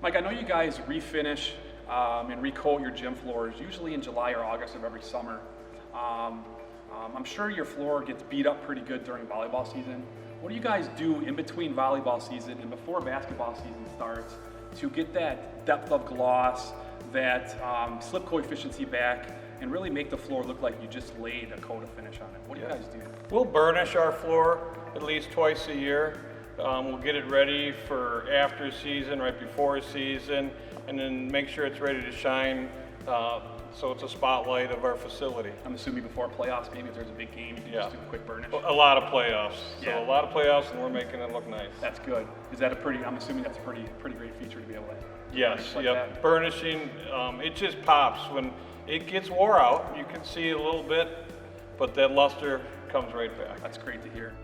Mike, I know you guys refinish and recoat your gym floors usually in July or August of every summer. I'm sure your floor gets beat up pretty good during volleyball season. What do you guys do in between volleyball season and before basketball season starts to get that depth of gloss, that slip coefficient back, and really make the floor look like you just laid a coat of finish on it? What do you guys do? We'll burnish our floor at least twice a year. We'll get it ready for after season, right before season, and then make sure it's ready to shine so it's a spotlight of our facility. I'm assuming before playoffs, maybe if there's a big game, you can just do a quick burnish. A lot of playoffs. Yeah. So a lot of playoffs, and we're making it look nice. That's good. Is that I'm assuming that's a pretty great feature to be able to Yes, like yep. that? Burnishing, it just pops. When it gets wore out, you can see a little bit, but that luster comes right back. That's great to hear.